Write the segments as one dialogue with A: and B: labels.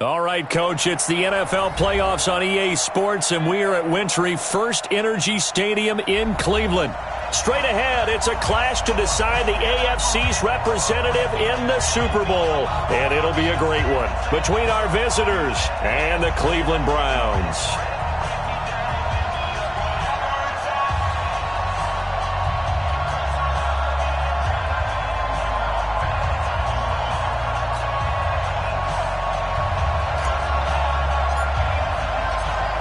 A: All right, Coach, it's the NFL playoffs on EA Sports, and we are at Wintry First Energy Stadium in Cleveland. Straight ahead, it's a clash to decide the AFC's representative in the Super Bowl, and it'll be a great one between our visitors and the Cleveland Browns.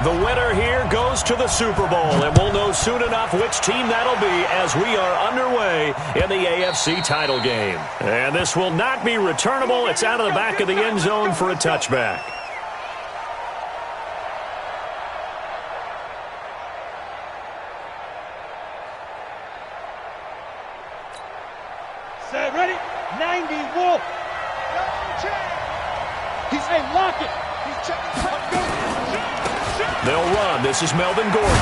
A: The winner here goes to the Super Bowl, and we'll know soon enough which team that'll be as we are underway in the AFC title game. And this will not be returnable. It's out of the back of the end zone for a touchback.
B: Set, ready? 90, Wolf. He's saying lock it. He's checking.
A: They'll run. This is Melvin Gordon.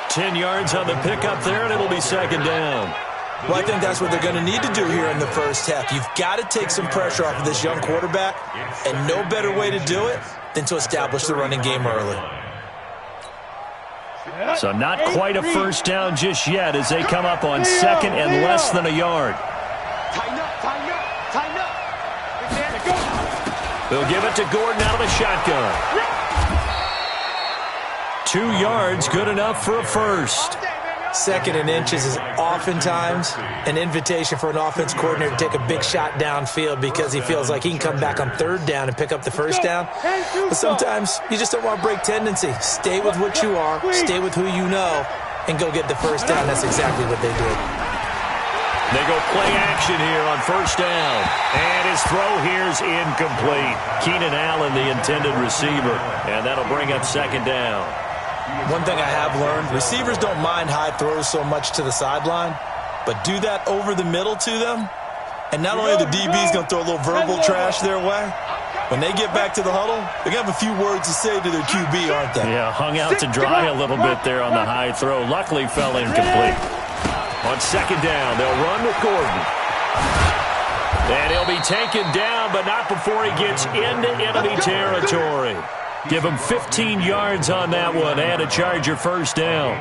A: 10 yards on the pickup there, and it'll be second down.
C: Well, I think that's what they're going to need to do here in the first half. You've got to take some pressure off of this young quarterback, and no better way to do it than to establish the running game early.
A: So not quite a first down just yet as they come up on second and less than a yard.
B: Tighten up, tighten up, tighten up.
A: They'll give it to Gordon out of the shotgun. 2 yards, good enough for a first.
C: Second and inches is oftentimes an invitation for an offense coordinator to take a big shot downfield because he feels like he can come back on third down and pick up the first down. But sometimes you just don't want to break tendency. Stay with what you are, stay with who you know, and go get the first down. That's exactly what they did.
A: They go play action here on first down. And his throw here's incomplete. Keenan Allen, the intended receiver. And that'll bring up second down.
C: One thing I have learned, receivers don't mind high throws so much to the sideline, but do that over the middle to them, and not only are the DBs going to throw a little verbal trash their way, when they get back to the huddle, they're going to have a few words to say to their QB, aren't they?
A: Yeah, hung out to dry a little bit there on the high throw. Luckily fell incomplete. On second down, they'll run with Gordon. And he'll be taken down, but not before he gets into enemy territory. Give him 15 yards on that one and a Charger first down.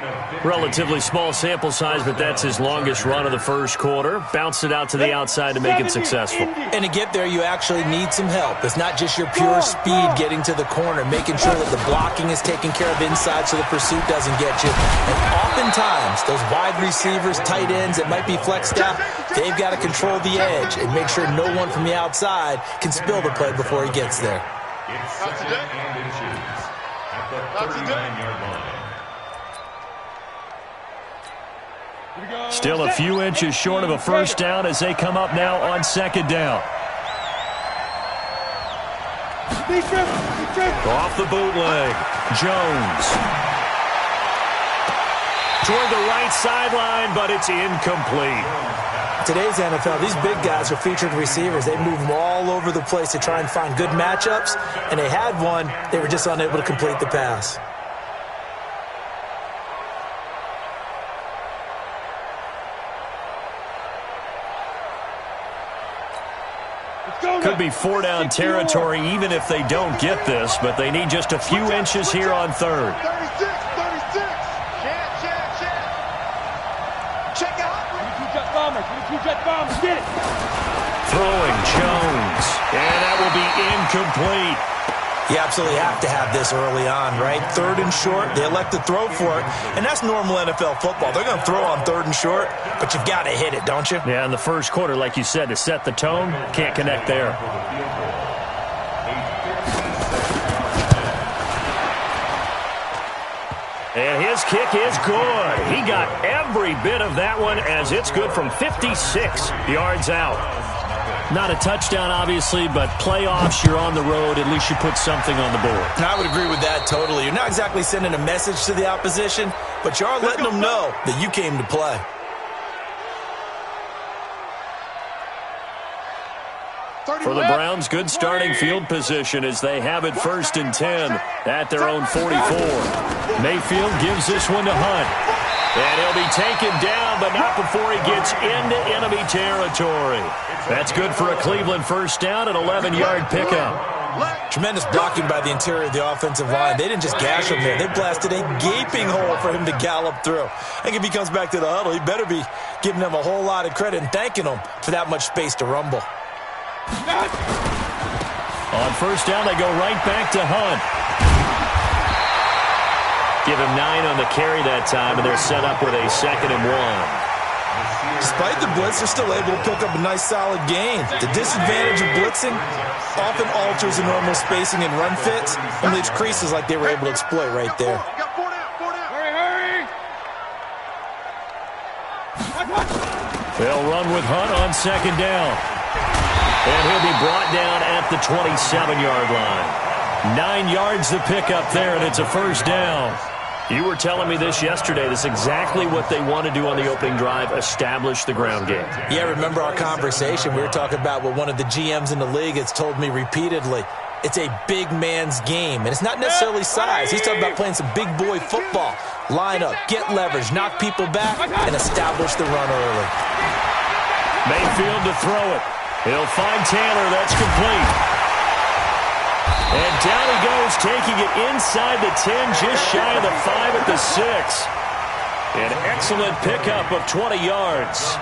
A: Relatively small sample size, but that's his longest run of the first quarter. Bounced it out to the outside to make it successful.
C: And to get there, you actually need some help. It's not just your pure speed getting to the corner, making sure that the blocking is taken care of inside so the pursuit doesn't get you. And oftentimes, those wide receivers, tight ends that might be flexed out, they've got to control the edge and make sure no one from the outside can spill the play before he gets there.
D: Second and inches at the 39-yard line.
A: Still a few inches short of a first down as they come up now on second down. Off the bootleg. Jones. Toward the right sideline, but it's incomplete.
C: Today's NFL, these big guys are featured receivers. They move them all over the place to try and find good matchups, and they had one. They were just unable to complete the pass.
A: Could be four-down territory even if they don't get this, but they need just a few inches here on third.
D: 36. Check out.
B: Get it.
A: Throwing Jones, and that will be incomplete.
C: You absolutely have to have this early on, right? Third and short, they elect to throw for it, and that's normal NFL football. They're going to throw on third and short, but you've got to hit it, don't you?
A: Yeah, in the first quarter, like you said, to set the tone, can't connect there. And his kick is good. He got every bit of that one as it's good from 56 yards out. Not a touchdown, obviously, but playoffs, you're on the road. At least you put something on the board.
C: And I would agree with that totally. You're not exactly sending a message to the opposition, but you are letting them know that you came to play.
A: For the Browns, good starting field position as they have it 1st and 10 at their own 44. Mayfield gives this one to Hunt. And he'll be taken down, but not before he gets into enemy territory. That's good for a Cleveland first down, an 11-yard pickup.
C: Tremendous blocking by the interior of the offensive line. They didn't just gash him there. They blasted a gaping hole for him to gallop through. I think if he comes back to the huddle, he better be giving them a whole lot of credit and thanking them for that much space to rumble.
A: On first down, they go right back to Hunt. Give him 9 on the carry that time, and they're set up with a 2nd and 1.
C: Despite the blitz, they're still able to pick up a nice, solid gain. The disadvantage of blitzing often alters the normal spacing and run fits and leaves creases like they were able to exploit right there.
B: Hurry!
A: They'll run with Hunt on 2nd down. And he'll be brought down at the 27-yard line. 9 yards the pickup there, and it's a first down. You were telling me this yesterday. This is exactly what they want to do on the opening drive, establish the ground game.
C: Yeah, remember our conversation? We were talking about what one of the GMs in the league has told me repeatedly. It's a big man's game, and it's not necessarily size. He's talking about playing some big boy football. Line up, get leverage, knock people back, and establish the run early.
A: Mayfield to throw it. He'll find Taylor. That's complete. And down he goes, taking it inside the 10, just shy of the 5 at the 6. An excellent pickup of 20 yards.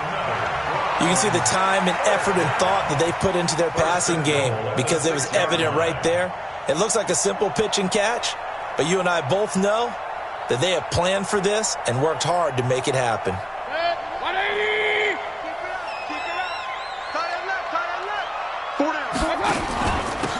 C: You can see the time and effort and thought that they put into their passing game because it was evident right there. It looks like a simple pitch and catch, but you and I both know that they have planned for this and worked hard to make it happen.
B: 180!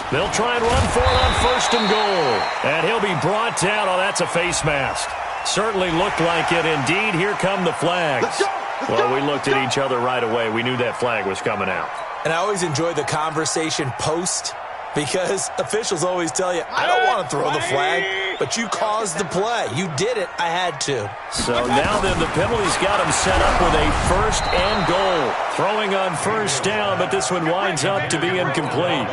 A: They'll try and run for it on 1st and goal. And he'll be brought down. Oh, that's a face mask. Certainly looked like it. Indeed, here come the flags. Well, we looked at each other right away. We knew that flag was coming out.
C: And I always enjoy the conversation post because officials always tell you, I don't want to throw the flag, but you caused the play. You did it. I had to.
A: So now then the penalty's got him set up with a 1st and goal. Throwing on 1st down, but this one winds up to be incomplete.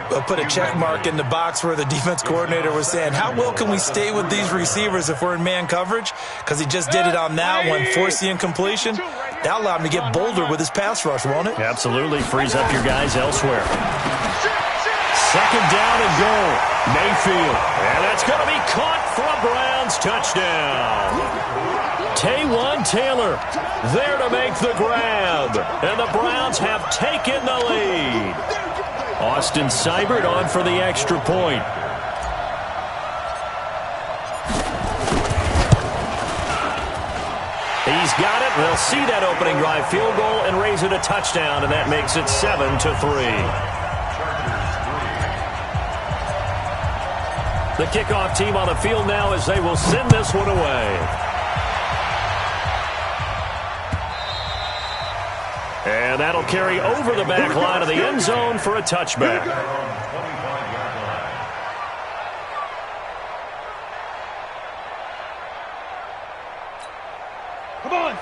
C: We'll put a check mark in the box where the defense coordinator was saying, how well can we stay with these receivers if we're in man coverage? Because he just did it on that one, forced the incompletion. That'll allow him to get bolder with his pass rush, won't it?
A: Absolutely. Frees up your guys elsewhere. 2nd down and goal. Mayfield. And that's going to be caught for a Browns touchdown. Taywan Taylor there to make the grab. And the Browns have taken the lead. Austin Seibert on for the extra point. He's got it. They'll see that opening drive field goal and raise it a touchdown, and that makes it 7-3. The kickoff team on the field now as they will send this one away. And that'll carry over the back line of the end zone for a touchback.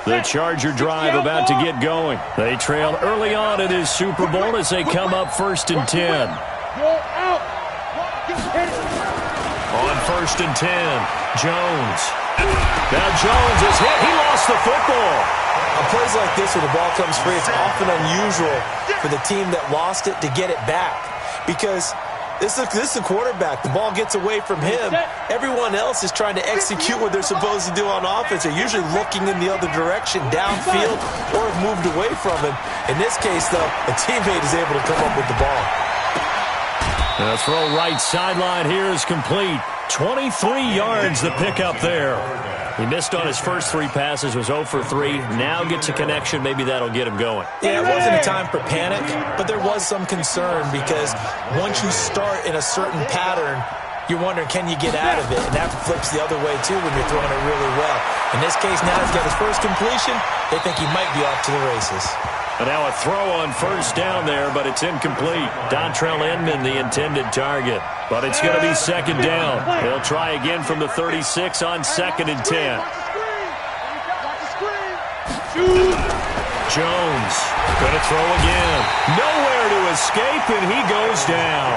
A: The Charger drive about to get going. They trail early on in this Super Bowl as they come up 1st and 10. On 1st and 10, Jones. Now Jones is hit. He lost the football.
C: On plays like this where the ball comes free, it's often unusual for the team that lost it to get it back because this is the quarterback. The ball gets away from him. Everyone else is trying to execute what they're supposed to do on offense. They're usually looking in the other direction, downfield, or have moved away from him. In this case, though, a teammate is able to come up with the ball.
A: The throw right sideline here is complete. 23 yards the pickup there. He missed on his first 3 passes, was 0 for 3. Now gets a connection. Maybe that'll get him going.
C: Yeah, it wasn't a time for panic, but there was some concern because once you start in a certain pattern, you're wondering, can you get out of it? And that flips the other way, too, when you're throwing it really well. In this case, now he's got his first completion. They think he might be off to the races.
A: And now a throw on 1st down there, but it's incomplete. Dontrell Inman, the intended target. But it's going to be 2nd down. They'll try again from the 36 on 2nd and 10. Jones going to throw again. Nowhere to escape, and he goes down.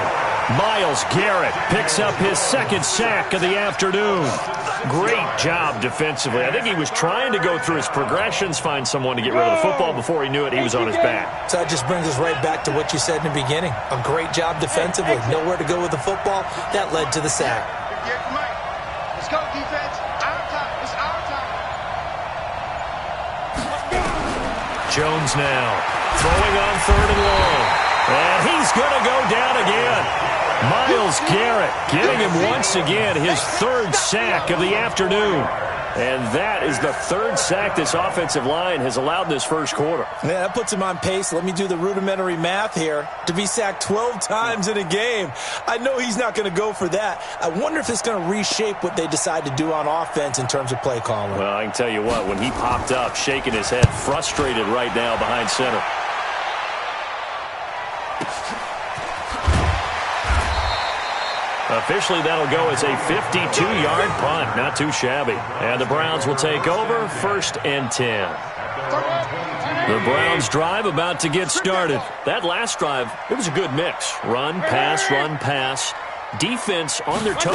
A: Myles Garrett picks up his second sack of the afternoon. Great job defensively. I think he was trying to go through his progressions, find someone to get rid of the football. Before he knew it, he was on his back.
C: So that just brings us right back to what you said in the beginning. A great job defensively. Nowhere to go with the football. That led to the sack.
B: Let's go, defense. Our time. It's our time.
A: Jones now throwing on 3rd and long. And he's going to go down again. Myles Garrett getting him once again his 3rd sack of the afternoon. And that is the 3rd sack this offensive line has allowed this first quarter.
C: Yeah, that puts him on pace. Let me do the rudimentary math here. To be sacked 12 times in a game, I know he's not going to go for that. I wonder if it's going to reshape what they decide to do on offense in terms of play calling.
A: Well, I can tell you what, when he popped up, shaking his head, frustrated right now behind center. Officially, that'll go as a 52-yard punt. Not too shabby. And the Browns will take over 1st and 10. The Browns drive about to get started. That last drive, it was a good mix. Run, pass. Defense on their toes.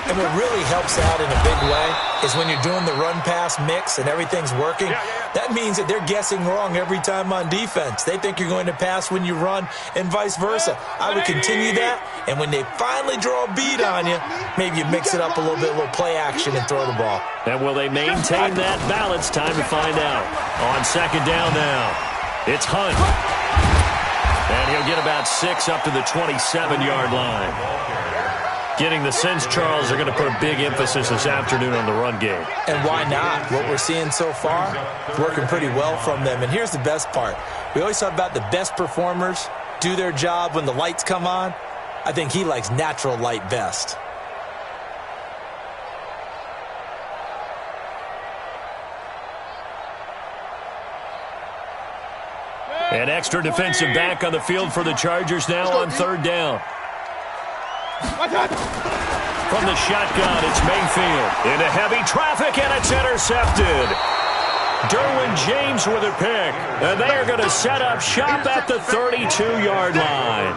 C: And what really helps out in a big way is when you're doing the run-pass mix and everything's working, that means that they're guessing wrong every time on defense. They think you're going to pass when you run and vice versa. I would continue that, and when they finally draw a bead on you, maybe you mix it up a little bit, a little play action, and throw the ball.
A: And will they maintain that balance? Time to find out. On 2nd down now, it's Hunt. And he'll get about 6 up to the 27-yard line. Getting the sense, Charles, they're going to put a big emphasis this afternoon on the run game.
C: And why not? What we're seeing so far, working pretty well from them. And here's the best part. We always talk about the best performers do their job when the lights come on. I think he likes natural light best.
A: An extra defensive back on the field for the Chargers now on 3rd down. From the shotgun, it's Mayfield. Into heavy traffic, and it's intercepted. Derwin James with a pick. And they are going to set up shop at the 32-yard line.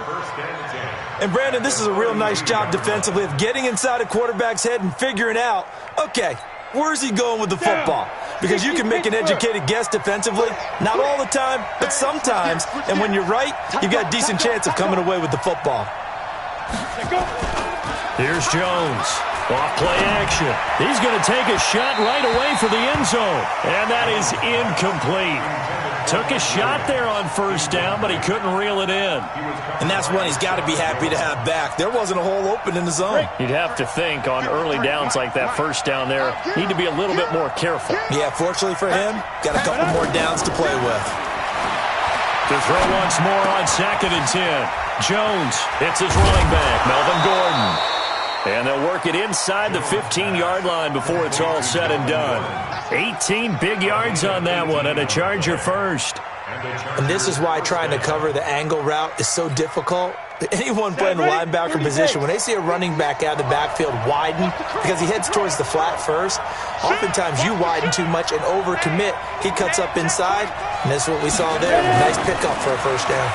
C: And, Brandon, this is a real nice job defensively of getting inside a quarterback's head and figuring out, okay, where's he going with the football? Because you can make an educated guess defensively. Not all the time, but sometimes. And when you're right, you've got a decent chance of coming away with the football.
A: Here's Jones. Off play action. He's going to take a shot right away for the end zone. And that is incomplete. Took a shot there on 1st down, but he couldn't reel it in.
C: And that's one he's got to be happy to have back. There wasn't a hole open in the zone.
A: You'd have to think on early downs like that 1st down there, need to be a little bit more careful.
C: Yeah, fortunately for him, got a couple more downs to play with.
A: To throw once more on 2nd and 10. Jones hits his running back, Melvin Gordon. And they'll work it inside the 15-yard line before it's all said and done. 18 big yards on that one, and a Charger first.
C: And this is why trying to cover the angle route is so difficult. Anyone playing the linebacker position, when they see a running back out of the backfield widen, because he heads towards the flat first, oftentimes you widen too much and overcommit. He cuts up inside, and that's what we saw there. Nice pickup for a 1st down.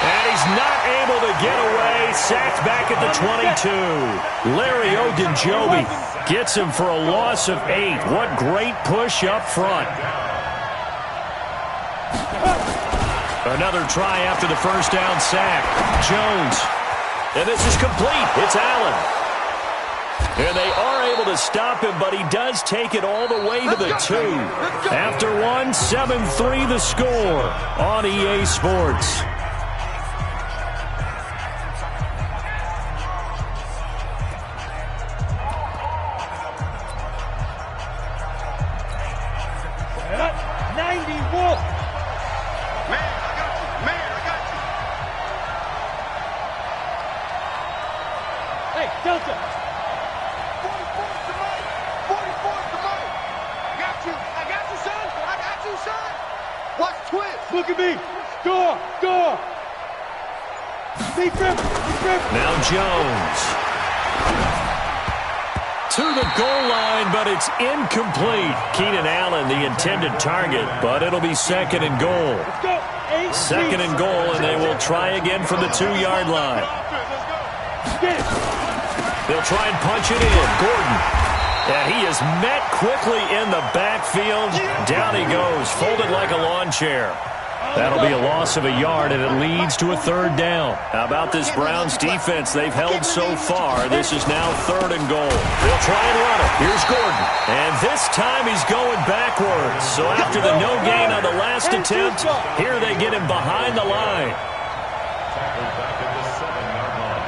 A: And he's not able to get away. Sacked back at the 22. Larry Ogunjobi gets him for a loss of 8. What great push up front. Another try after the 1st down sack. Jones. And this is complete. It's Allen. And they are able to stop him, but he does take it all the way to the 2. After 1, 7-3 the score on EA Sports.
B: Look at me. Score. Score.
A: Now Jones. To the goal line, but it's incomplete. Keenan Allen, the intended target, but it'll be second and goal. Second and goal, and they will try again from the 2-yard line. They'll try and punch it in. Gordon. And he is met quickly in the backfield. Down he goes, folded like a lawn chair. That'll be a loss of a yard, and it leads to a third down. How about this Browns defense? They've held so far. This is now third and goal. They'll try and run it. Here's Gordon. And this time he's going backwards. So after the no gain on the last attempt, here they get him behind the line.
D: Tackled back at the 7-yard line.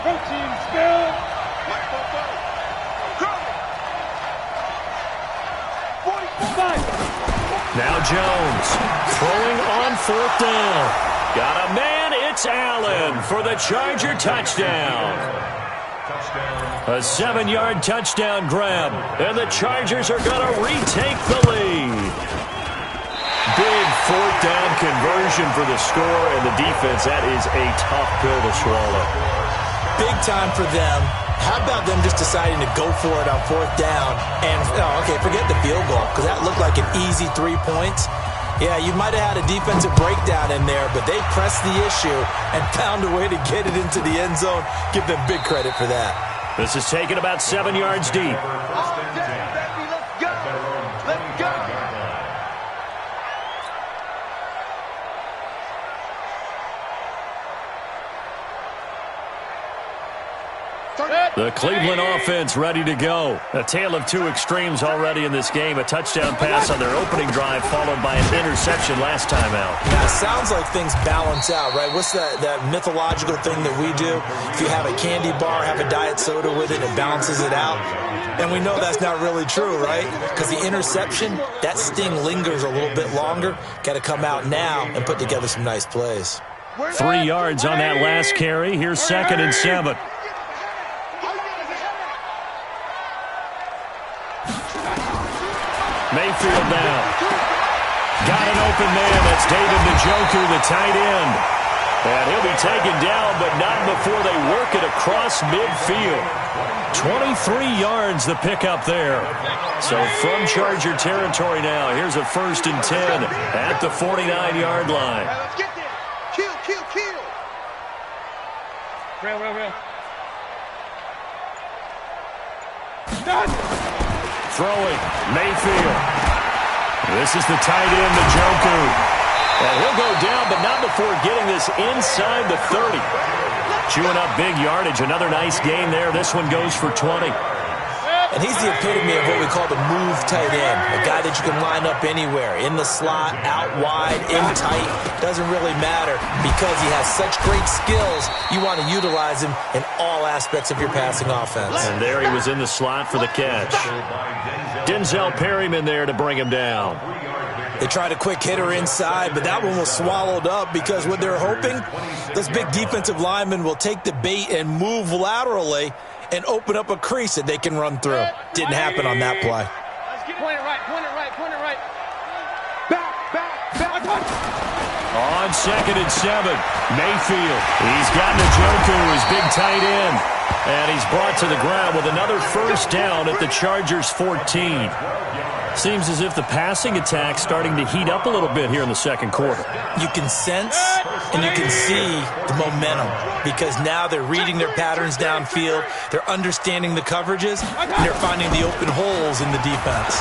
B: Protein skill.
A: Now Jones throwing on fourth down. Got a man. It's Allen for the Charger touchdown. A 7-yard touchdown grab. And the Chargers are going to retake the lead. Big fourth down conversion for the score, and the defense, that is a tough pill to swallow.
C: Big time for them. How about them just deciding to go for it on fourth down? And, okay, forget the field goal, because that looked like an easy 3 points. Yeah, you might have had a defensive breakdown in there, but they pressed the issue and found a way to get it into the end zone. Give them big credit for that.
A: This is taken about 7 yards deep. The Cleveland offense ready to go. A tale of two extremes already in this game. A touchdown pass on their opening drive followed by an interception last time out.
C: Yeah, it sounds like things balance out, right? What's that mythological thing that we do? If you have a candy bar, have a diet soda with it, it balances it out. And we know that's not really true, right? Because the interception, that sting lingers a little bit longer. Got to come out now and put together some nice plays.
A: 3 yards on that last carry. Here's 2nd and 7. Mayfield now. Got an open man. That's David Njoku, the tight end. And he'll be taken down, but not before they work it across midfield. 23 yards the pickup there. So from Charger territory now, here's a 1st and 10 at the 49-yard line.
B: Let's get there. Kill. Real.
A: Throwing, Mayfield. This is the tight end, Njoku. And he'll go down, but not before getting this inside the 30. Chewing up big yardage. Another nice gain there. This one goes for 20.
C: And he's the epitome of what we call the move tight end. A guy that you can line up anywhere. In the slot, out wide, in tight. Doesn't really matter because he has such great skills. You want to utilize him in all aspects of your passing offense.
A: And there he was in the slot for the catch. Denzel Perryman there to bring him down.
C: They tried a quick hitter inside, but that one was swallowed up because what they're hoping, those big defensive linemen will take the bait and move laterally and open up a crease that they can run through. Didn't happen on that play.
B: Point it right. Back.
A: On 2nd and 7, Mayfield. He's got Njoku, his big tight end. And he's brought to the ground with another 1st down at the Chargers' 14. Seems as if the passing attack's starting to heat up a little bit here in the second quarter.
C: You can sense and you can see the momentum because now they're reading their patterns downfield, they're understanding the coverages, and they're finding the open holes in the defense.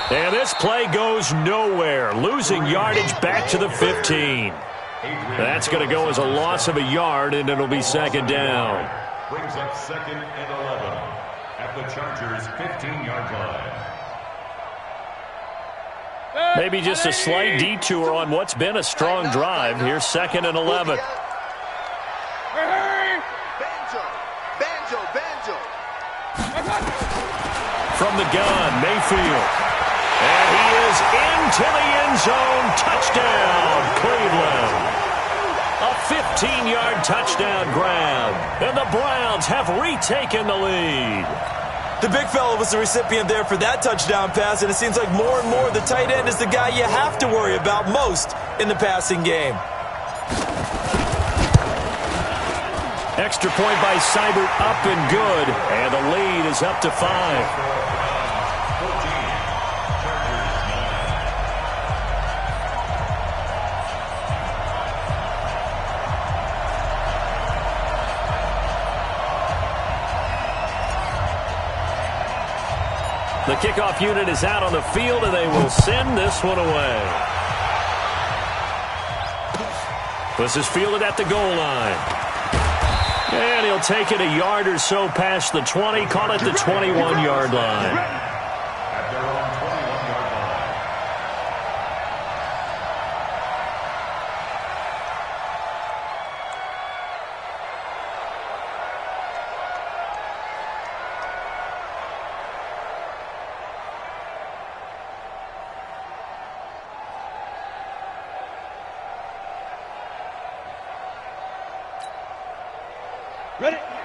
A: And this play goes nowhere, losing yardage back to the 15. That's going to go as a loss of a yard, and it'll be 2nd down.
D: Brings up 2nd and 11 at the Chargers' 15-yard line.
A: Maybe just a slight detour on what's been a strong drive. Here's 2nd and 11.
B: Banjo.
A: From the gun, Mayfield. And he is into the end zone. Touchdown, Cleveland. A 15-yard touchdown grab. And the Browns have retaken the lead.
C: The big fella was the recipient there for that touchdown pass, and it seems like more and more the tight end is the guy you have to worry about most in the passing game.
A: Extra point by Seibert, up and good. And the lead is up to 5. The kickoff unit is out on the field, and they will send this one away. This is fielded at the goal line. And he'll take it a yard or so past the 20, call it the 21-yard line.
D: At their own 21-yard line.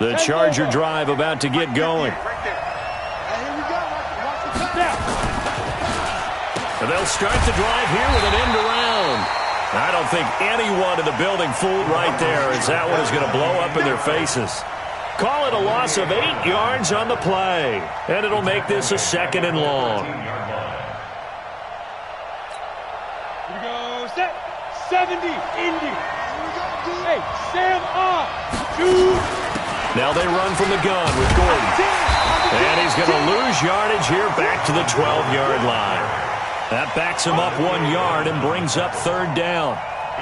A: The Charger drive about to get going. And they'll start the drive here with an end around. I don't think anyone in the building fooled right there, as that one is going to blow up in their faces. Call it a loss of 8 yards on the play. And it'll make this a 2nd and long.
B: Here we go, set, 70, Indy. Hey, Sam off, 2.
A: Now they run from the gun with Gordon. And he's going to lose yardage here back to the 12-yard line. That backs him up 1 yard and brings up 3rd down.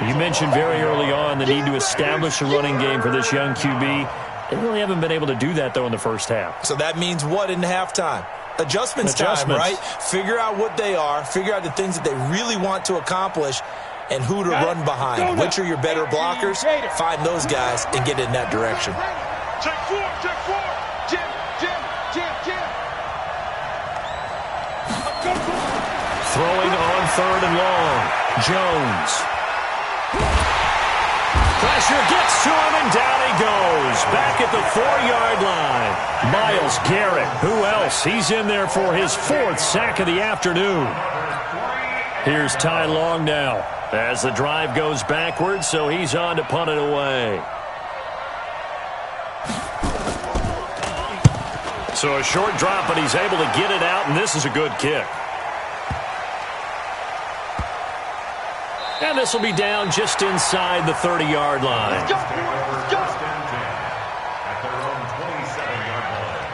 A: You mentioned very early on the need to establish a running game for this young QB. They really haven't been able to do that, though, in the first half.
C: So that means what in halftime? Adjustments time, right? Figure out what they are, figure out the things that they really want to accomplish, and who to run behind. Which are your better blockers? Find those guys and get in that direction.
B: Check 4, Jim.
A: Throwing on 3rd and long. Jones. Pressure gets to him, and down he goes. Back at the 4-yard line. Myles Garrett. Who else? He's in there for his 4th sack of the afternoon. Here's Ty Long now as the drive goes backwards, so he's on to punt it away. So a short drop, but he's able to get it out, and this is a good kick. And this will be down just inside the 30-yard line.
B: Let's go.
D: At their own 27-yard line.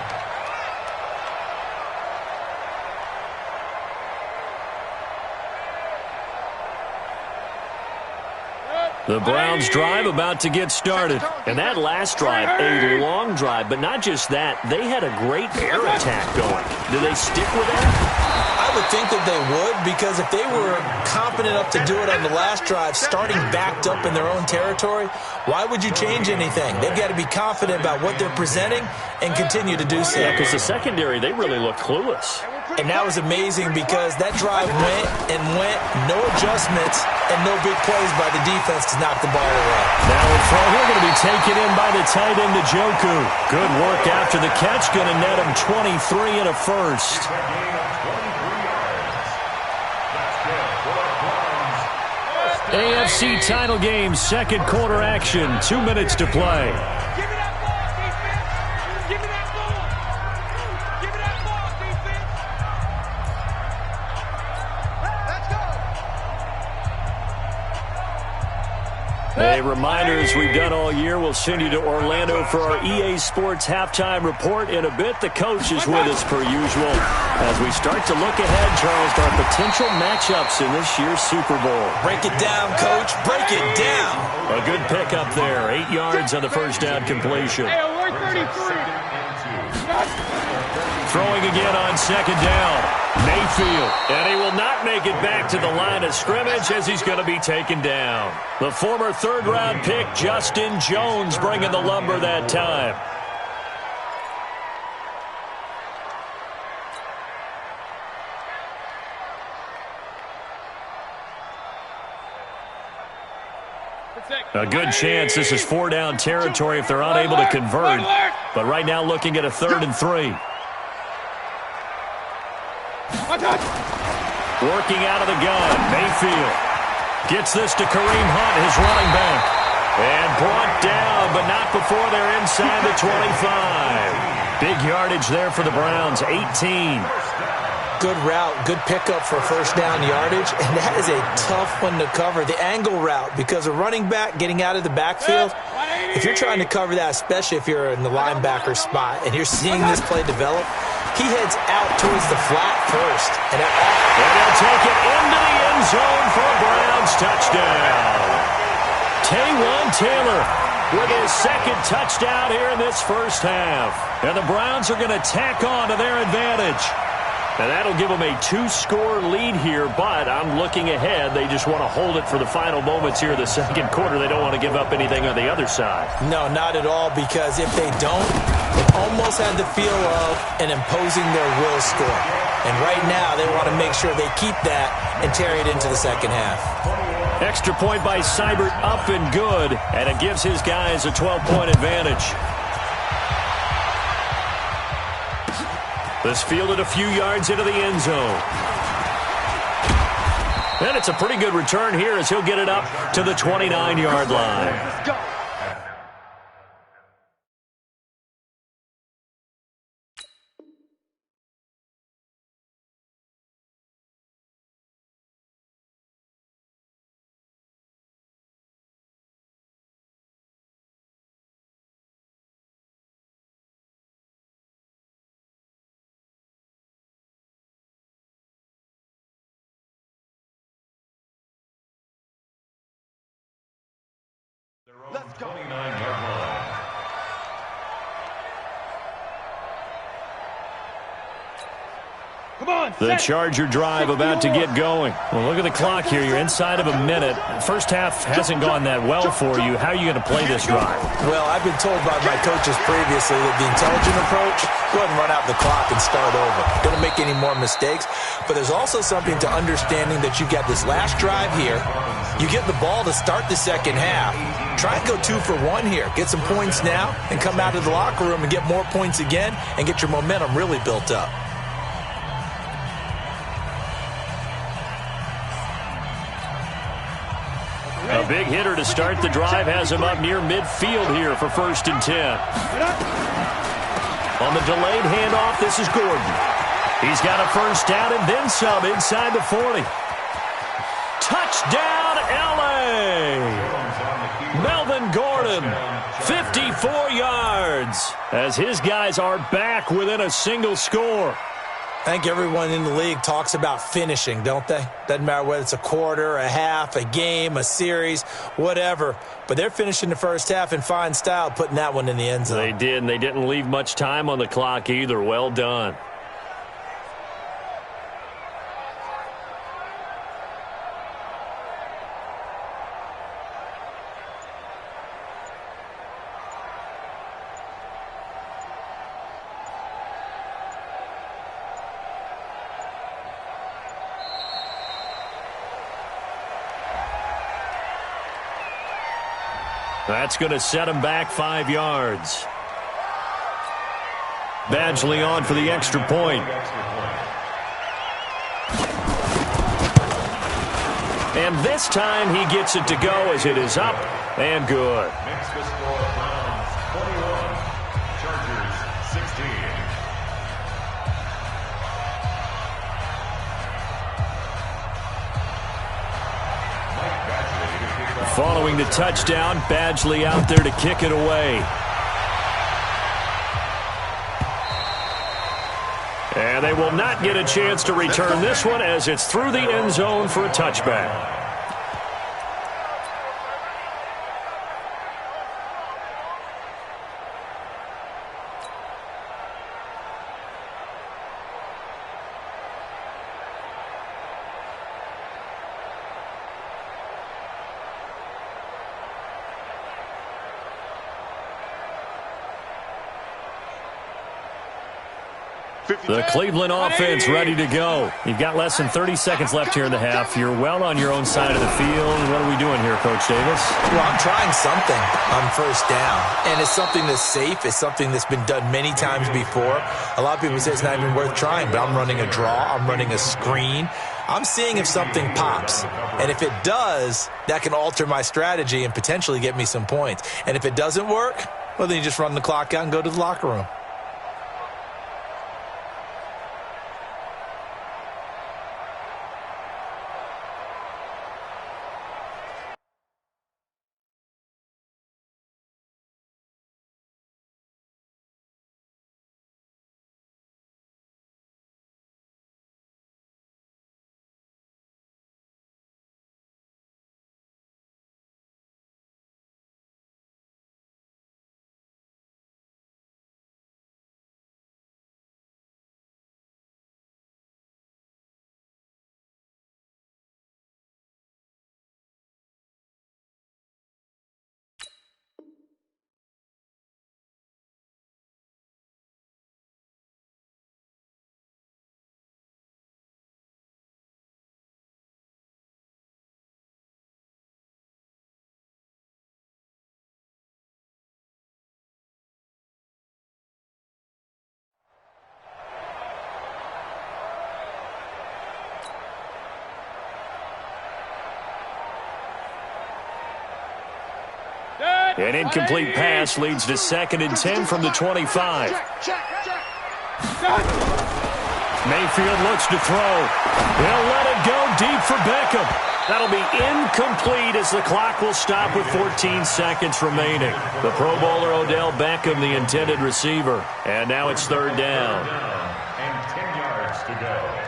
A: The Browns drive about to get started. And that last drive, a long drive, but not just that. They had a great air attack going. Do they stick with that?
C: I would think that they would, because if they were confident enough to do it on the last drive, starting backed up in their own territory, why would you change anything? They've got to be confident about what they're presenting and continue to do so.
A: Yeah, because the secondary, they really look clueless.
C: And that was amazing because that drive went and went, no adjustments, and no big plays by the defense to knock the ball away.
A: Now a throw here going to be taken in by the tight end, Njoku. Good work after the catch, going to net him 23 and a first. AFC title game, 2nd quarter action, 2 minutes to play.
B: Give me that ball, defense. Give me that ball. Give me that ball, defense. Let's go.
A: A reminder, as we've done all year, we'll send you to Orlando for our EA Sports halftime report. In a bit, the coach is with us per usual. As we start to look ahead, Charles, to our potential matchups in this year's Super Bowl.
C: Break it down, Coach. Break it down.
A: A good pickup there. 8 yards on the first down completion.
B: Hey, we're 33.
A: Throwing again on 2nd down. Mayfield. And he will not make it back to the line of scrimmage as he's going to be taken down. The former 3rd-round pick, Justin Jones, bringing the lumber that time. A good chance this is 4-down territory if they're unable to convert. But right now looking at a 3rd and 3. Working out of the gun, Mayfield gets this to Kareem Hunt, his running back. And brought down, but not before they're inside the 25. Big yardage there for the Browns, 18.
C: Good route, good pickup for first down yardage, and that is a tough one to cover, the angle route, because a running back getting out of the backfield, if you're trying to cover that, especially if you're in the linebacker spot and you're seeing this play develop, he heads out towards the flat first. And
A: he'll take it into the end zone for a Browns touchdown. Taywan Taylor with his second touchdown here in this first half. And the Browns are going to tack on to their advantage. And that'll give them a 2-score lead here, but I'm looking ahead. They just want to hold it for the final moments here in the second quarter. They don't want to give up anything on the other side.
C: No, not at all, because if they don't, it almost had the feel of an imposing their will score. And right now, they want to make sure they keep that and carry it into the second half.
A: Extra point by Seibert, up and good, and it gives his guys a 12-point advantage. This fielded a few yards into the end zone. And it's a pretty good return here as he'll get it up to the 29-yard line.
B: Let's go. Let's go.
D: 29-yard line.
B: Come on,
A: The Charger drive about to get going. Well, look at the clock here. You're inside of a minute. First half hasn't gone that well for you. How are you going to play this drive?
C: Well, I've been told by my coaches previously that the intelligent approach, go ahead and run out the clock and start over. Don't make any more mistakes. But there's also something to understanding that you got this last drive here. You get the ball to start the second half. Try and go 2 for 1 here. Get some points now and come out of the locker room and get more points again and get your momentum really built up.
A: A big hitter to start the drive has him up near midfield here for 1st and 10. On the delayed handoff, this is Gordon. He's got a first down and then some inside the 40. Touchdown, L.A. Melvin Gordon, 54 yards, as his guys are back within a single score.
C: I think everyone in the league talks about finishing, don't they? Doesn't matter whether it's a quarter, a half, a game, a series, whatever. But they're finishing the first half in fine style, putting that one in the end zone.
A: They did, and they didn't leave much time on the clock either. Well done. That's going to set him back 5 yards. Badgley on for the extra point. And this time he gets it to go as it is up and good.
D: Makes the score Browns 21, Chargers 16.
A: Following the touchdown, Badgley out there to kick it away. And they will not get a chance to return this one as it's through the end zone for a touchback. The Cleveland offense ready to go. You've got less than 30 seconds left here in the half. You're well on your own side of the field. What are we doing here, Coach Davis?
C: Well, I'm trying something on first down, and it's something that's safe. It's something that's been done many times before. A lot of people say it's not even worth trying, but I'm running a draw. I'm running a screen. I'm seeing if something pops. And if it does, that can alter my strategy and potentially get me some points. And if it doesn't work, well, then you just run the clock out and go to the locker room.
A: An incomplete pass leads to 2nd and 10 from the 25. Mayfield looks to throw. He'll let it go deep for Beckham. That'll be incomplete as the clock will stop with 14 seconds remaining. The Pro Bowler Odell Beckham, the intended receiver. And now it's 3rd down.
D: And 10 yards to go.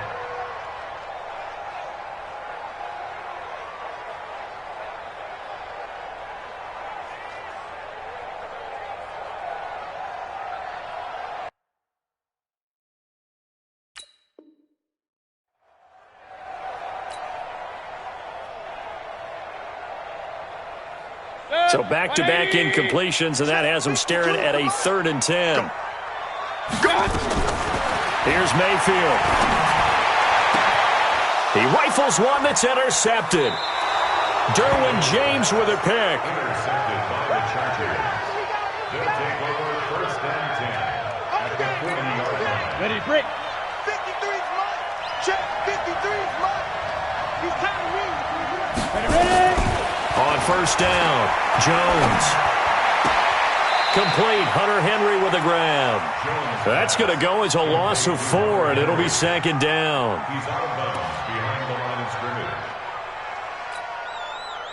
A: So back-to-back incompletions, and that has them staring at a 3rd and 10. Here's Mayfield. He rifles one that's intercepted. Derwin James with a pick.
D: Intercepted by the Chargers. They'll take over 1st and 10 at the 40-yard line.
B: Ready, break. 53's mine. Check. 53's mine. He's counting me. Ready.
A: On 1st down, Jones. Complete. Hunter Henry with a grab. That's going to go as a loss of 4, and it'll be 2nd down.
D: He's out of bounds behind the line of scrimmage.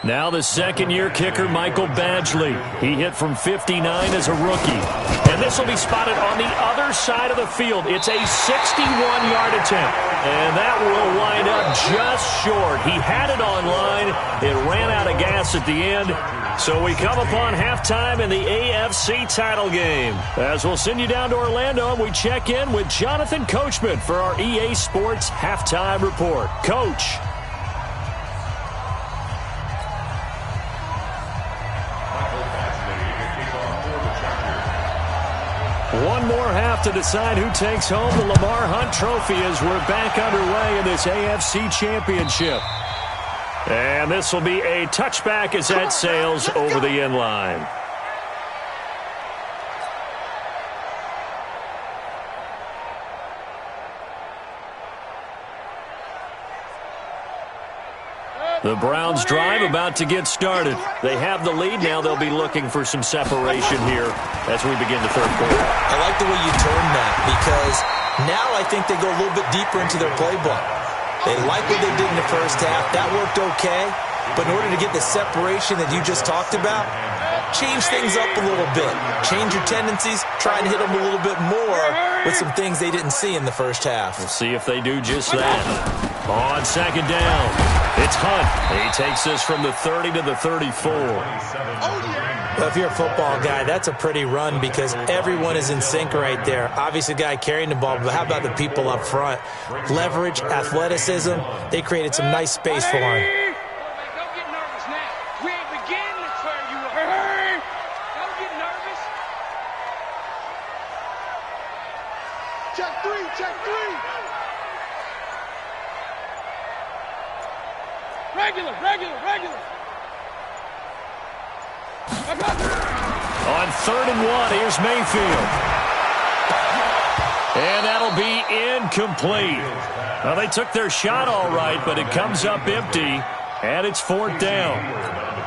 A: Now the 2nd-year kicker, Michael Badgley. He hit from 59 as a rookie. And this will be spotted on the other side of the field. It's a 61-yard attempt. And that will wind up just short. He had it on line. It ran out of gas at the end. So we come upon halftime in the AFC title game. As we'll send you down to Orlando, and we check in with Jonathan Coachman for our EA Sports Halftime Report. Coach. One more half to decide who takes home the Lamar Hunt Trophy as we're back underway in this AFC Championship. And this will be a touchback as that sails over the end line. The Browns drive about to get started. They have the lead now. They'll be looking for some separation here as we begin the 3rd quarter.
C: I like the way you turned that because now I think they go a little bit deeper into their playbook. They like what they did in the 1st half. That worked okay. But in order to get the separation that you just talked about, change things up a little bit. Change your tendencies. Try and hit them a little bit more with some things they didn't see in the 1st half.
A: We'll see if they do just that. On 2nd down, it's Hunt. He takes this from the 30 to the 34.
C: Well, if you're a football guy, that's a pretty run because everyone is in sync right there. Obviously, the guy carrying the ball, but how about the people up front? Leverage, athleticism, they created some nice space for him.
B: Don't get nervous now. We ain't beginning to clear you up. Don't get nervous. Check 3, check 3. Regular.
A: On 3rd and 1, here's Mayfield. And that'll be incomplete. Well, they took their shot all right, but it comes up empty, and it's 4th down.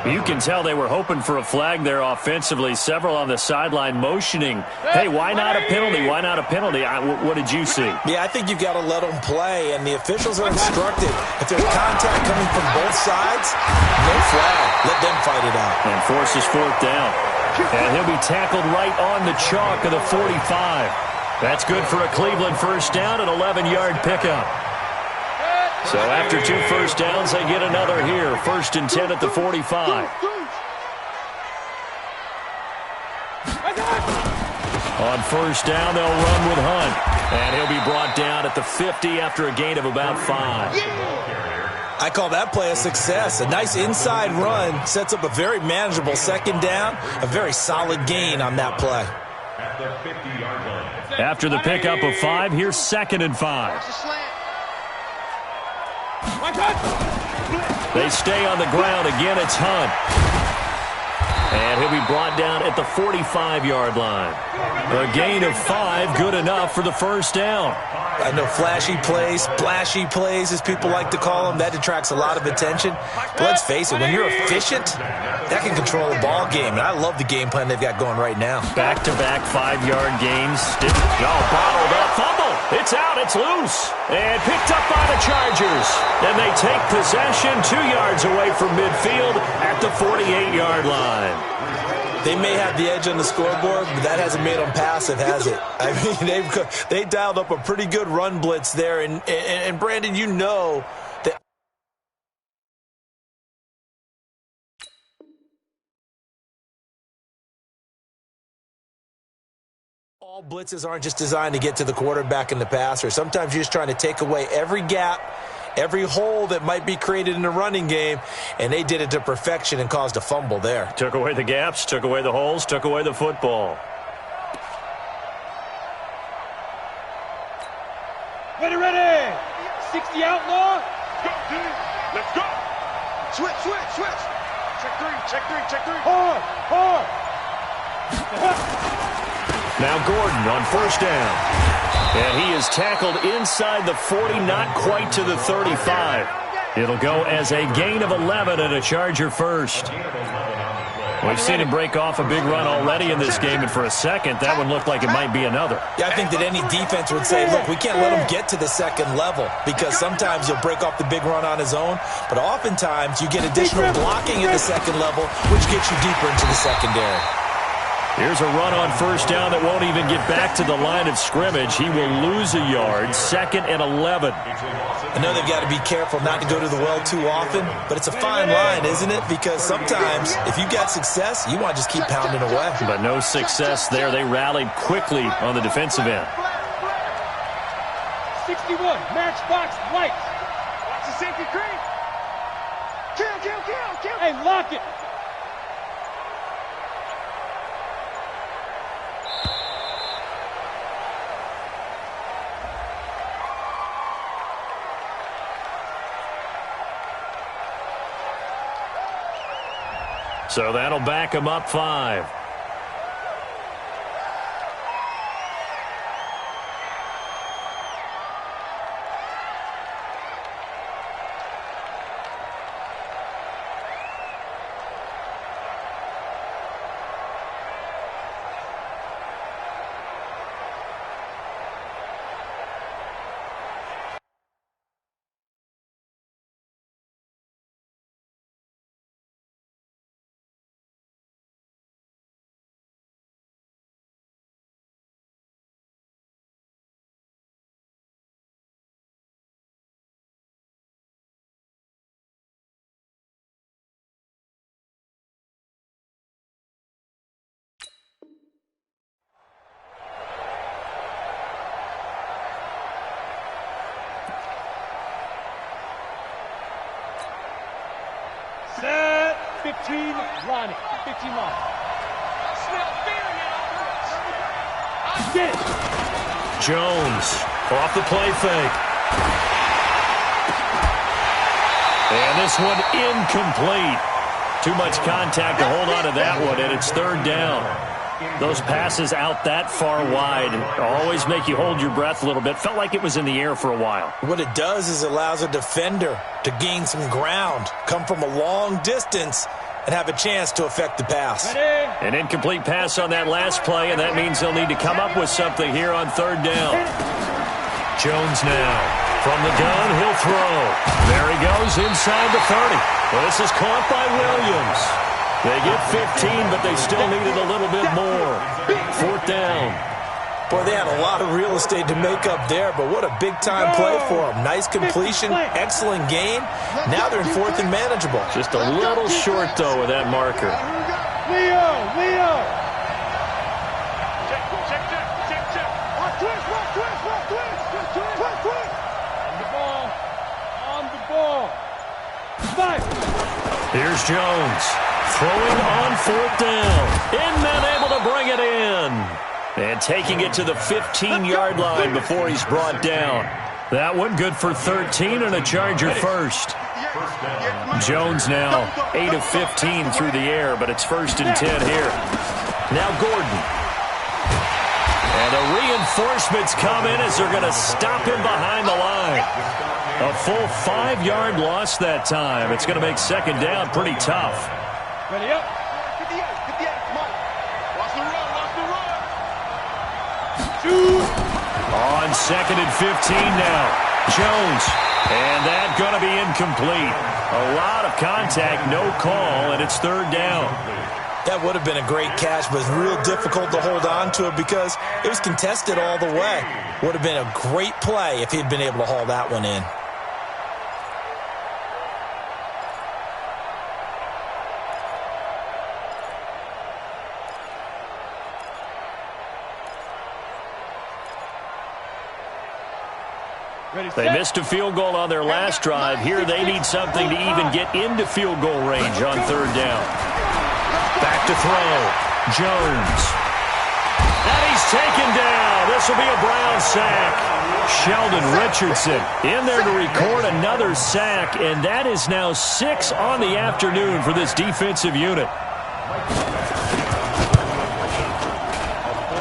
A: You can tell they were hoping for a flag there offensively. Several on the sideline motioning, hey, why not a penalty? Why not a penalty? What did you see?
C: Yeah, I think you've got to let them play, and the officials are instructed. If there's contact coming from both sides, no flag. Let them fight it out.
A: And forces 4th down. And he'll be tackled right on the chalk of the 45. That's good for a Cleveland first down, an 11-yard pickup. So after 2 first downs, they get another here. 1st and 10 at the 45. On 1st down, they'll run with Hunt. And he'll be brought down at the 50 after a gain of about 5.
C: I call that play a success. A nice inside run sets up a very manageable 2nd down. A very solid gain on that play.
D: At the 50-yard line.
A: After the pickup of 5, here's 2nd and 5. They stay on the ground. Again, it's Hunt. And he'll be brought down at the 45-yard line. A gain of 5, good enough for the first down.
C: I know flashy plays, splashy plays, as people like to call them, that attracts a lot of attention. But let's face it, when you're efficient, that can control a ball game. And I love the game plan they've got going right now.
A: Back-to-back 5-yard gains. Bottled up. Fumble. It's out. It's loose. And picked up by the Chargers. And they take possession 2 yards away from midfield at the 48-yard line.
C: They may have the edge on the scoreboard, but that hasn't made them passive, has it? I mean, they dialed up a pretty good run blitz there. And Brandon, you know that all blitzes aren't just designed to get to the quarterback and the passer. Sometimes you're just trying to take away every gap, every hole that might be created in the running game, and they did it to perfection and caused a fumble there.
A: Took away the gaps, took away the holes, took away the football.
B: Ready. 60 outlaw. Go, dude. Let's go. Switch. Check three. Hard.
A: Now Gordon on 1st down. And he is tackled inside the 40, not quite to the 35. It'll go as a gain of 11 and a Charger first. We've seen him break off a big run already in this game, and for a second, that one looked like it might be another.
C: Yeah, I think that any defense would say, look, we can't let him get to the 2nd level, because sometimes he'll break off the big run on his own, but oftentimes you get additional blocking at the 2nd level, which gets you deeper into the secondary.
A: Here's a run on 1st down that won't even get back to the line of scrimmage. He will lose a yard. 2nd and 11.
C: I know they've got to be careful not to go to the well too often, but it's a fine line, isn't it? Because sometimes if you've got success, you want to just keep pounding away.
A: But no success there. They rallied quickly on the defensive end.
B: 61, matchbox lights. Watch the safety green. Kill. Hey, lock it.
A: So that'll back him up 5.
B: Set 15 line. 15 line. Get it.
A: Jones off the play fake. And this one incomplete. Too much contact to hold on to that one, and it's 3rd down. Those passes out that far wide always make you hold your breath a little bit. Felt like it was in the air for a while.
C: What it does is it allows a defender to gain some ground, come from a long distance, and have a chance to affect the pass.
A: An incomplete pass on that last play, and that means they'll need to come up with something here on third down. Jones now. From the gun, he'll throw. There he goes inside the 30. Well, this is caught by Williams. They get 15, but they still needed a little bit more. Fourth down.
C: Boy, they had a lot of real estate to make up there, but what a big-time play for them. Nice completion, excellent game. Now they're in fourth and manageable.
A: Just a little short, though, with that marker.
B: Leo. Check. Twist. On the ball. Five.
A: Here's Jones. Throwing on fourth down. And not able to bring it in. And taking it to the 15-yard line before he's brought down. That one good for 13 and a Charger first. Jones now 8 of 15 through the air, but it's first and 10 here. Now Gordon. And the reinforcements come in as they're going to stop him behind the line. A full 5-yard loss that time. It's going to make second down pretty tough.
B: Ready up. 58. Come on. Watch the run. Shoot.
A: On second and 15 now. Jones. And that going to be incomplete. A lot of contact, no call, and it's third down.
C: That would have been a great catch, but it's real difficult to hold on to it because it was contested all the way. Would have been a great play if he'd been able to haul that one in.
A: They missed a field goal on their last drive. Here they need something to even get into field goal range on third down. Back to throw. Jones. And he's taken down. This will be a Brown sack. Sheldon Richardson in there to record another sack, and that is now 6 on the afternoon for this defensive unit.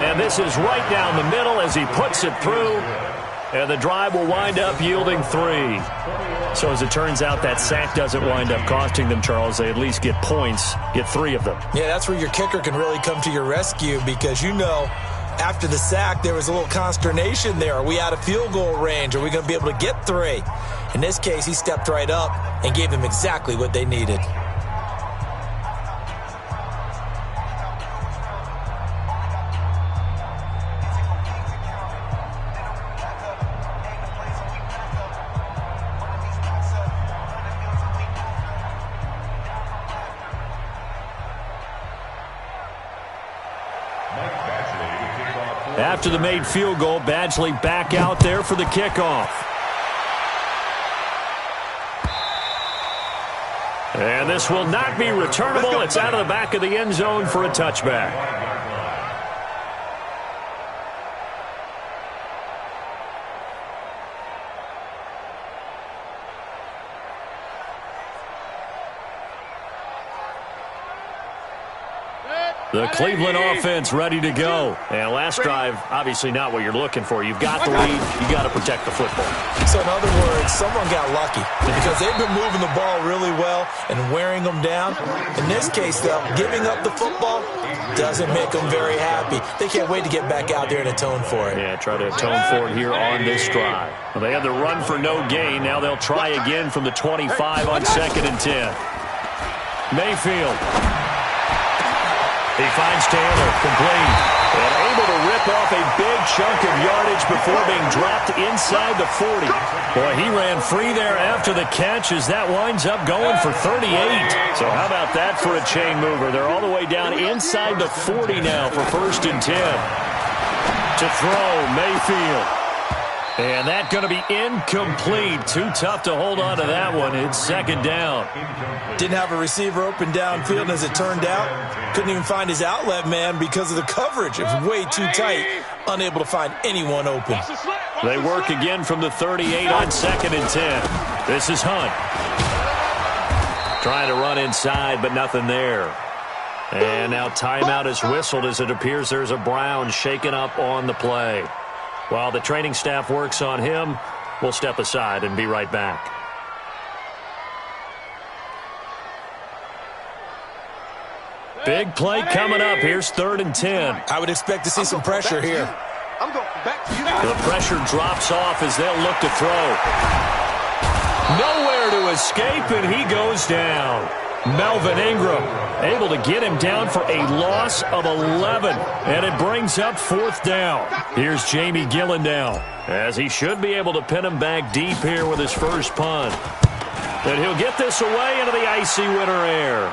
A: And this is right down the middle as he puts it through. And the drive will wind up yielding 3. So as it turns out, that sack doesn't wind up costing them, Charles. They at least get points, get 3 of them.
C: Yeah, that's where your kicker can really come to your rescue because, you know, after the sack, there was a little consternation there. Are we out of field goal range? Are we going to be able to get 3? In this case, he stepped right up and gave them exactly what they needed.
A: After the made field goal, Badgley back out there for the kickoff. And this will not be returnable. It's out of the back of the end zone for a touchback. The Cleveland offense ready to go. And last drive, obviously not what you're looking for. You've got the lead. You got to protect the football.
C: So in other words, someone got lucky because they've been moving the ball really well and wearing them down. In this case, though, giving up the football doesn't make them very happy. They can't wait to get back out there and atone for it.
A: Yeah, try to atone for it here on this drive. Well, they had the run for no gain. Now they'll try again from the 25 on second and 10. Mayfield. He finds Taylor, complete, and able to rip off a big chunk of yardage before being dropped inside the 40. Boy, he ran free there after the catch as that winds up going for 38. So how about that for a chain mover? They're all the way down inside the 40 now for first and 10. To throw, Mayfield. And that's going to be incomplete. Too tough to hold on to that one. It's second down.
C: Didn't have a receiver open downfield, and as it turned out, couldn't even find his outlet man because of the coverage. It was way too tight, unable to find anyone open.
A: They work again from the 38 on second and 10. This is Hunt. Trying to run inside, but nothing there. And now timeout is whistled as it appears there's a Brown shaken up on the play. While the training staff works on him, we'll step aside and be right back. Big play coming up. Here's 3rd and 10.
C: I would expect to see some pressure here.
B: I'm going back to you.
A: The pressure drops off as they'll look to throw. Nowhere to escape, and he goes down. Melvin Ingram able to get him down for a loss of 11, and it brings up 4th down. Here's Jamie Gillen now, as he should be able to pin him back deep here with his first punt. And he'll get this away into the icy winter air.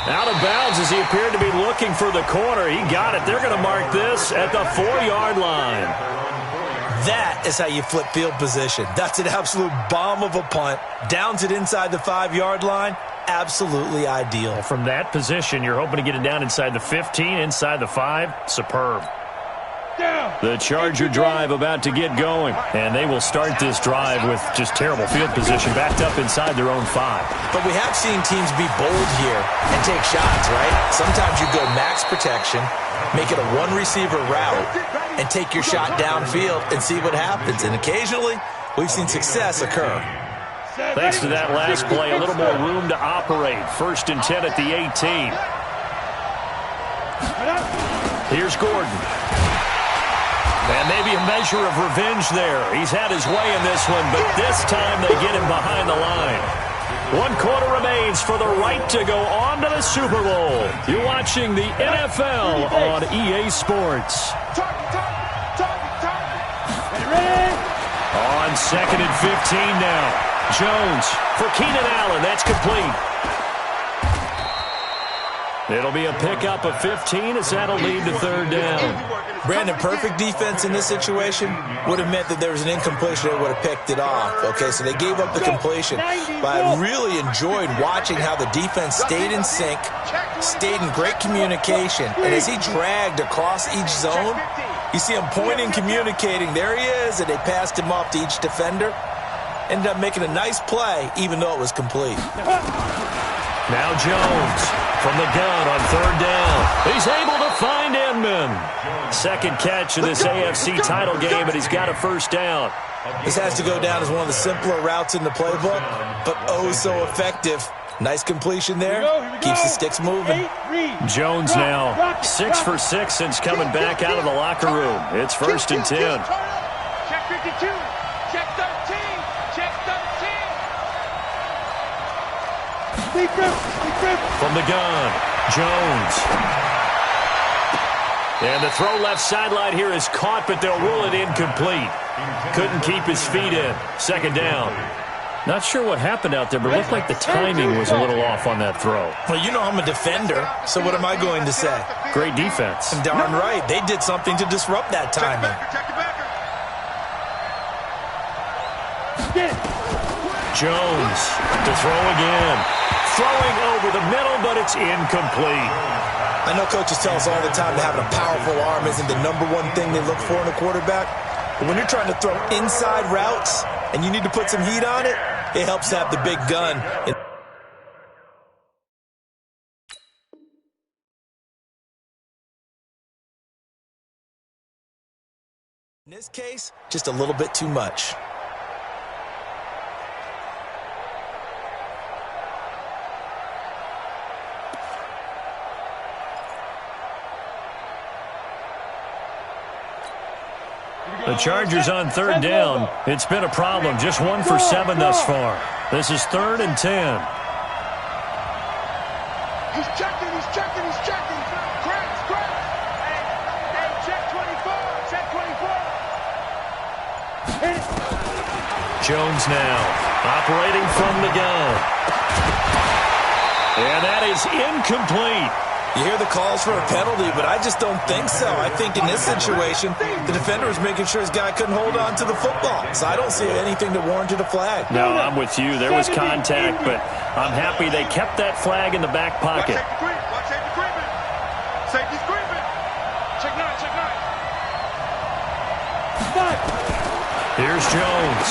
A: Out of bounds as he appeared to be looking for the corner. He got it. They're going to mark this at the 4-yard line.
C: That is how you flip field position. That's an absolute bomb of a punt. Downs it inside the 5-yard line. Absolutely ideal.
A: From that position, you're hoping to get it down inside the 15, inside the 5. Superb. The Charger drive about to get going, and they will start this drive with just terrible field position, backed up inside their own 5.
C: But we have seen teams be bold here and take shots, right? Sometimes you go max protection, make it a one-receiver route, and take your shot downfield and see what happens. And occasionally, we've seen success occur.
A: Thanks to that last play, a little more room to operate. 1st and 10 at the 18. Here's Gordon. And maybe a measure of revenge there. He's had his way in this one, but this time they get him behind the line. 1 quarter remains for the right to go on to the Super Bowl. You're watching the NFL on EA Sports. On 2nd and 15 now. Jones for Keenan Allen. That's complete. It'll be a pickup of 15 as that'll lead to 3rd down.
C: Brandon, perfect defense in this situation would have meant that there was an incompletion. They would have picked it off. Okay, so they gave up the completion. But I really enjoyed watching how the defense stayed in sync, stayed in great communication. And as he dragged across each zone, you see him pointing, communicating. There he is, and they passed him off to each defender. Ended up making a nice play, even though it was complete.
A: Now Jones from the gun on 3rd down. He's able to find Inman. 2nd catch in this AFC title game, and he's got a 1st down.
C: This has to go down as one of the simpler routes in the playbook, but oh so effective. Nice completion there. Keeps the sticks moving.
A: Jones now 6 for 6 since coming back out of the locker room. It's 1st and 10.
B: Check 52. Check 13. Check 13.
A: From the gun, Jones. And the throw left sideline here is caught, but they'll rule it incomplete. Couldn't keep his feet in. 2nd down. Not sure what happened out there, but it looked like the timing was a little off on that throw.
C: Well, you know I'm a defender, so what am I going to say?
A: Great defense.
C: Darn right. They did something to disrupt that timing.
A: Jones to throw again. Throwing over the middle, but it's incomplete.
C: I know coaches tell us all the time that having a powerful arm isn't the #1 thing they look for in a quarterback. But when you're trying to throw inside routes and you need to put some heat on it, it helps to have the big gun. In this case, just a little bit too much.
A: The Chargers on 3rd down. It's been a problem. Just 1 for 7 thus far. This is 3rd and 10.
B: He's checking, he's checking, he's checking. Cracks, cracks. Hey, check 24, check 24.
A: Jones now operating from the gun. And that is incomplete.
C: You hear the calls for a penalty, but I just don't think so. I think in this situation, the defender was making sure his guy couldn't hold on to the football. So I don't see anything that warranted a flag.
A: No, I'm with you. There was contact, but I'm happy they kept that flag in the back pocket.
B: Watch safety creeping. Safety's creeping. Check 9, check 9.
A: Here's Jones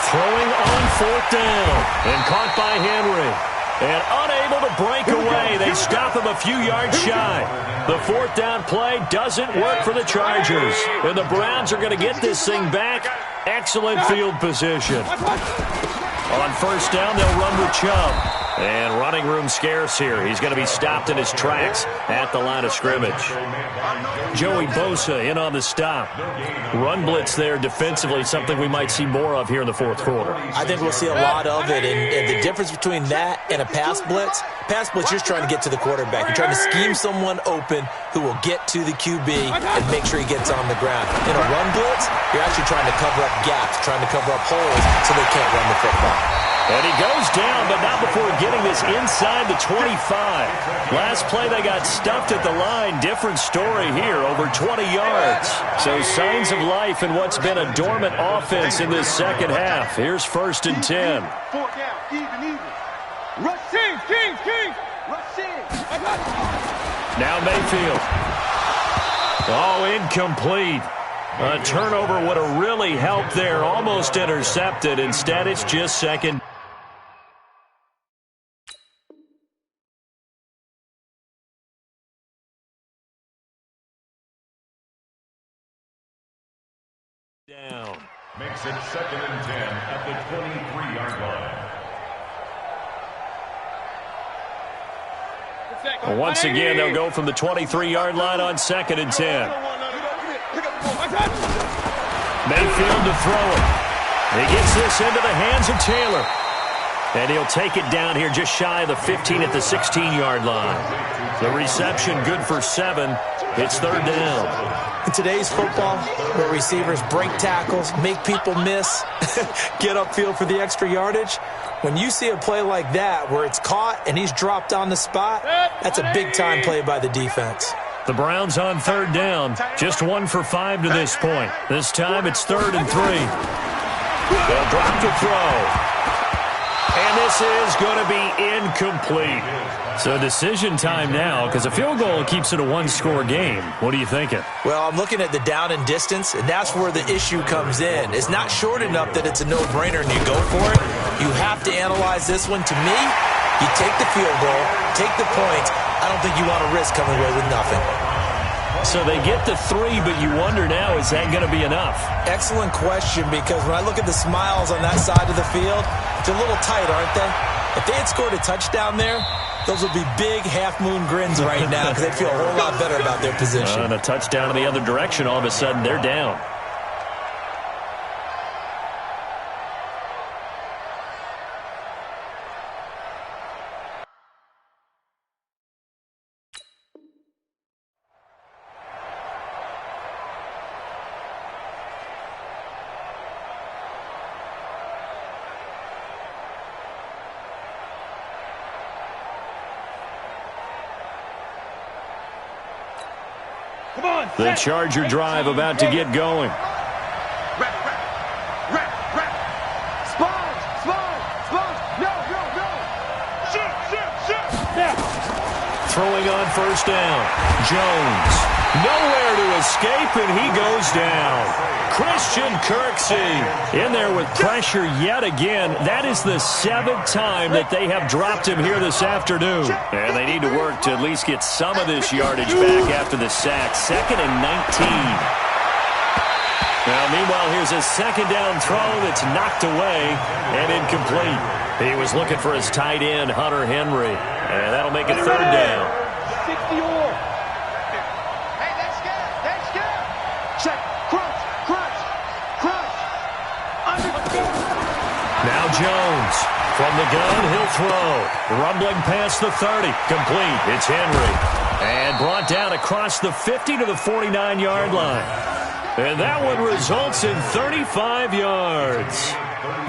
A: throwing on 4th down and caught by Henry. And unable to break away. They stop him a few yards shy. The fourth down play doesn't work for the Chargers. And the Browns are going to get this thing back. Excellent field position. On first down, they'll run with Chubb. And running room scarce here. He's going to be stopped in his tracks at the line of scrimmage. Joey Bosa in on the stop. Run blitz there defensively, something we might see more of here in the fourth quarter.
C: I think we'll see a lot of it. And the difference between that and a pass blitz just trying to get to the quarterback. You're trying to scheme someone open who will get to the QB and make sure he gets on the ground. In a run blitz, you're actually trying to cover up gaps, trying to cover up holes so they can't run the football.
A: And he goes down, but not before getting this inside the 25. Last play, they got stuffed at the line. Different story here, over 20 yards. So signs of life in what's been a dormant offense in this second half. Here's first and 10.
B: 4 down, even. Rush Kings. Rush in.
A: Now Mayfield. Oh, incomplete. A turnover would have really helped there. Almost intercepted. Instead, it's just second. Down.
D: Makes it 2nd and 10 at the 23-yard line.
A: Once again, they'll go from the 23-yard line on 2nd and 10. Mayfield to throw it. He gets this into the hands of Taylor. And he'll take it down here just shy of the 15 at the 16-yard line. The reception good for 7. It's 3rd down.
C: In today's football, where receivers break tackles, make people miss, get upfield for the extra yardage, when you see a play like that where it's caught and he's dropped on the spot, that's a big-time play by the defense.
A: The Browns on 3rd down. Just 1 for 5 to this point. This time it's 3rd and 3. They'll drop to throw. And this is going to be incomplete. So decision time now, because a field goal keeps it a one-score game. What are you thinking?
C: Well, I'm looking at the down and distance, and that's where the issue comes in. It's not short enough that it's a no-brainer and you go for it. You have to analyze this one. To me, you take the field goal, take the points. I don't think you want to risk coming away with nothing.
A: So they get the 3, but you wonder now, is that going to be enough?
C: Excellent question, because when I look at the smiles on that side of the field, they're a little tight, aren't they? If they had scored a touchdown there, those would be big half-moon grins right now because they'd feel a whole lot better about their position.
A: And a touchdown in the other direction, all of a sudden they're down. The Charger drive about to get going.
B: Rap. Sponge. No. Shoot.
A: Throwing on first down. Jones. Nowhere to escape, and he goes down. Christian Kirksey in there with pressure yet again. That is the 7th time that they have dropped him here this afternoon. And they need to work to at least get some of this yardage back after the sack. 2nd and 19. Now, meanwhile, here's a 2nd down throw that's knocked away and incomplete. He was looking for his tight end, Hunter Henry. And that'll make it 3rd down.
B: 60 or. Hey, that's good. Check. Crunch.
A: Now Jones. From the gun, he'll throw. Rumbling past the 30. Complete. It's Henry. And brought down across the 50 to the 49-yard line. And that one results in 35 yards.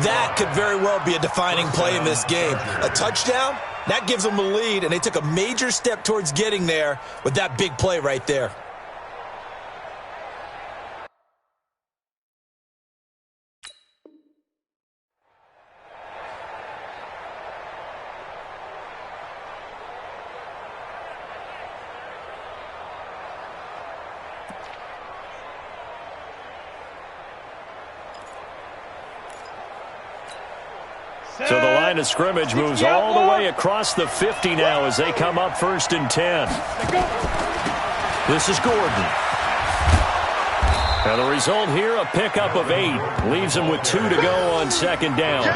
C: That could very well be a defining play in this game. A touchdown, that gives them a lead, and they took a major step towards getting there with that big play right there.
A: So the line of scrimmage, moves all the way across the 50 now as they come up 1st and 10. This is Gordon. And the result here, a pickup of 8. Leaves him with 2 to go on 2nd down.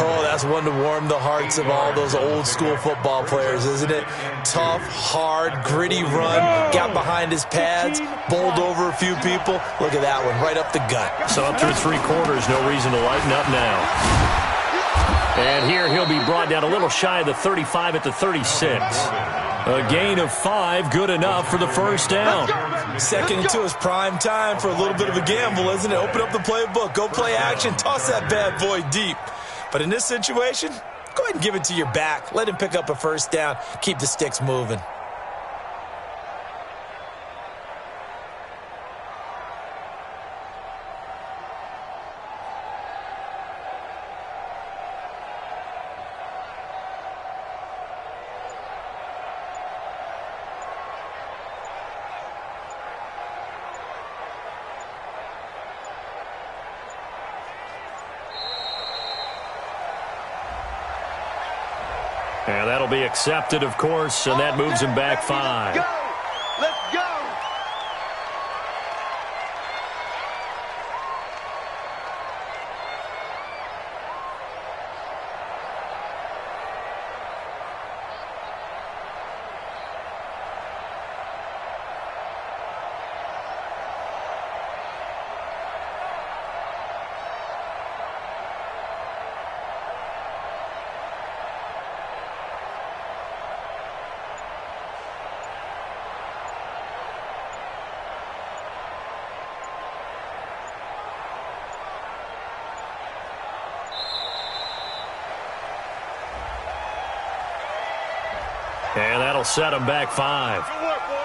C: Oh, that's one to warm the hearts of all those old-school football players, isn't it? Tough, hard, gritty run, got behind his pads, bowled over a few people. Look at that one, right up the gut.
A: So up through 3 quarters, no reason to lighten up now. And here he'll be brought down a little shy of the 35 at the 36. A gain of 5, good enough for the 1st down.
C: Second into his prime time for a little bit of a gamble, isn't it? Open up the playbook, go play action, toss that bad boy deep. But in this situation, go ahead and give it to your back. Let him pick up a 1st down. Keep the sticks moving.
A: And that'll be accepted, of course, and that moves him back 5.
B: Let's go.
A: And that'll set him back 5.
B: Good work, boys.